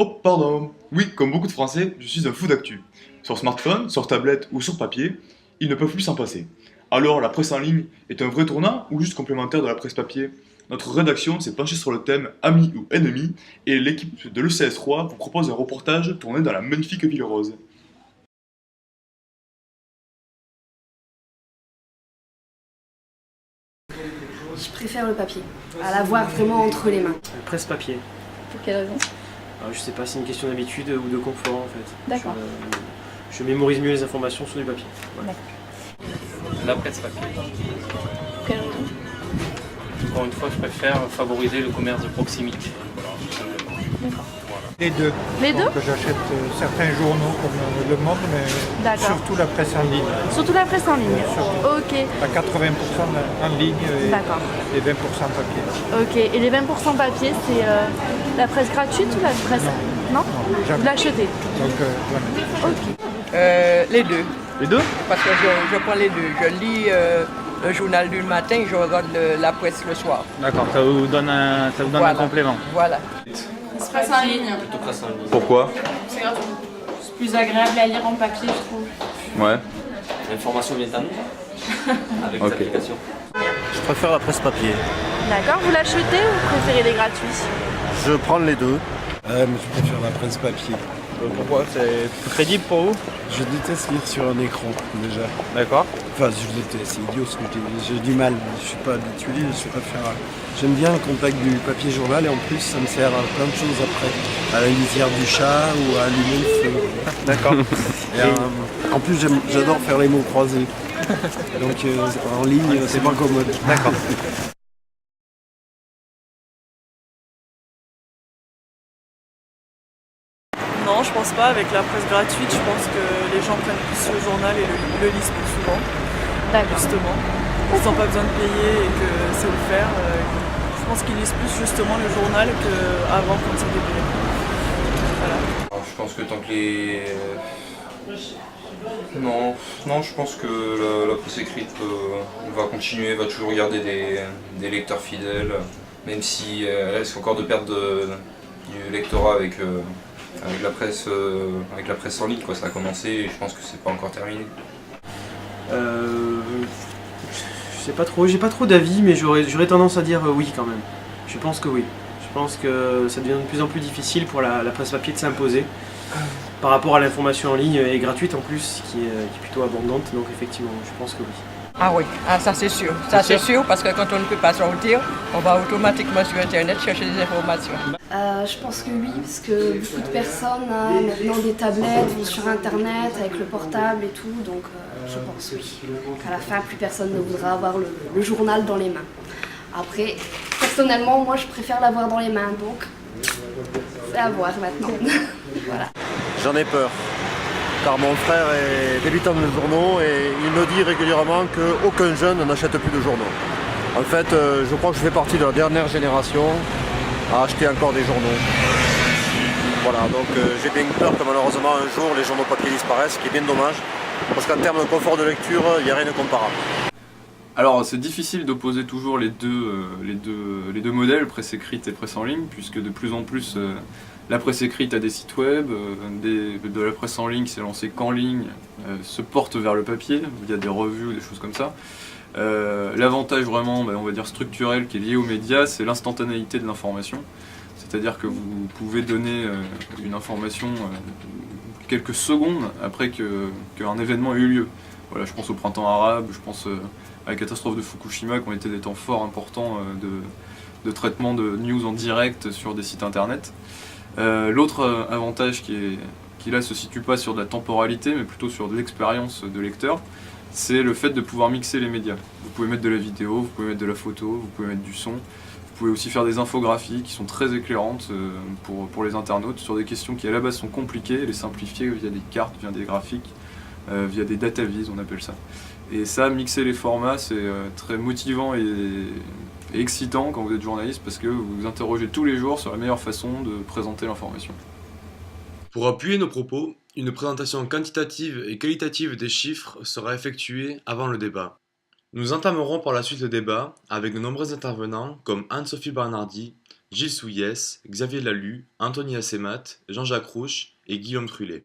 Oh, pardon. Oui, comme beaucoup de Français, je suis un fou d'actu. Sur smartphone, sur tablette ou sur papier, ils ne peuvent plus s'en passer. Alors, la presse en ligne est un vrai tournant ou juste complémentaire de la presse papier? Notre rédaction s'est penchée sur le thème amis ou ennemis et l'équipe de l'ECS3 vous propose un reportage tourné dans la magnifique ville rose. Je préfère le papier, à l'avoir vraiment entre les mains. Presse papier. Pour quelle raison? Je sais pas, c'est une question d'habitude ou de confort en fait. D'accord. Je mémorise mieux les informations sur du papier. Voilà. La presse papier. Pour quelle raison? Encore une fois, je préfère favoriser le commerce de proximité. Voilà, tout simplement. D'accord. Les deux. Les deux? Donc, j'achète certains journaux comme Le Monde, mais D'accord. surtout la presse en ligne. Surtout la presse en ligne. Ok, À 80% en ligne d'accord. et 20% papier. Ok, et les 20% papier, c'est la presse gratuite ou la presse... Non. Vous Jamais. l'achetez? Donc, voilà. Ok. Les deux, Les deux? parce que je prends les deux. Je lis le journal du matin et je regarde la presse le soir. D'accord, ça vous donne un Voilà. complément. Voilà. Presse en ligne, Plutôt presse en ligne. Pourquoi? c'est gratuit. C'est plus agréable à lire en papier, je trouve. Ouais. L'information vient à nous avec Ok. l'application. Je préfère la presse papier. D'accord, vous l'achetez ou vous préférez les gratuits? Je prends les deux. Je préfère la presse papier. Pourquoi? C'est plus crédible pour vous? Je déteste lire sur un écran, déjà. D'accord. Enfin, je déteste, c'est idiot ce que je dis. J'ai du mal, je suis pas habitué, je préfère... J'aime bien le contact du papier journal et en plus ça me sert à plein de choses après. À la litière du chat ou à allumer le feu. D'accord. En plus j'adore faire les mots croisés. Donc en ligne c'est pas commode. D'accord. Non, je pense pas. Avec la presse gratuite, je pense que les gens prennent plus le journal et le lisent plus souvent, D'accord. justement. Ils n'ont pas besoin de payer et que c'est offert. Je pense qu'ils lisent plus justement le journal qu'avant quand c'était payé. Voilà. Alors, je pense que tant que les... Non, je pense que la presse écrite va continuer, va toujours garder des lecteurs fidèles, même si elle risque encore de perdre du lectorat avec la presse en ligne, quoi. Ça a commencé et je pense que c'est pas encore terminé. Je sais pas trop, j'ai pas trop d'avis, mais j'aurais tendance à dire oui quand même. Je pense que oui. Je pense que ça devient de plus en plus difficile pour la presse papier de s'imposer par rapport à l'information en ligne et gratuite en plus, qui est plutôt abondante, donc effectivement, je pense que oui. Ah oui, ça c'est sûr. Ça c'est sûr parce que quand on ne peut pas sortir, on va automatiquement sur Internet chercher des informations. Je pense que oui, parce que beaucoup de personnes maintenant des tablettes vont sur internet avec le portable et tout, donc je pense oui. Qu'à la fin, plus personne ne voudra avoir le journal dans les mains. Après, personnellement, moi je préfère l'avoir dans les mains, donc c'est à voir maintenant. Voilà. J'en ai peur. Car mon frère est débutant de journaux et il me dit régulièrement qu'aucun jeune n'achète plus de journaux. En fait, je crois que je fais partie de la dernière génération à acheter encore des journaux. Voilà, donc j'ai bien peur que malheureusement un jour les journaux papier disparaissent, ce qui est bien dommage, parce qu'en termes de confort de lecture, il n'y a rien de comparable. Alors c'est difficile d'opposer toujours les deux modèles, presse écrite et presse en ligne, puisque de plus en plus la presse écrite a des sites web, de la presse en ligne qui s'est lancée qu'en ligne, se porte vers le papier, via des revues ou des choses comme ça. L'avantage vraiment, on va dire structurel, qui est lié aux médias, c'est l'instantanéité de l'information. C'est-à-dire que vous pouvez donner une information quelques secondes après qu'un événement ait eu lieu. Voilà, je pense au printemps arabe, je pense à la catastrophe de Fukushima, qui ont été des temps forts importants de traitement de news en direct sur des sites internet. L'autre avantage qui là se situe pas sur de la temporalité, mais plutôt sur de l'expérience de lecteur, c'est le fait de pouvoir mixer les médias. Vous pouvez mettre de la vidéo, vous pouvez mettre de la photo, vous pouvez mettre du son. Vous pouvez aussi faire des infographies qui sont très éclairantes pour les internautes sur des questions qui à la base sont compliquées, et les simplifier via des cartes, via des graphiques, via des data viz, on appelle ça. Et ça, mixer les formats, c'est très motivant et excitant quand vous êtes journaliste, parce que vous vous interrogez tous les jours sur la meilleure façon de présenter l'information. Pour appuyer nos propos, une présentation quantitative et qualitative des chiffres sera effectuée avant le débat. Nous entamerons par la suite le débat avec de nombreux intervenants comme Anne-Sophie Bernardi, Gilles Souillès, Xavier Lalu, Anthony Assemat, Jean-Jacques Rouche et Guillaume Trullet.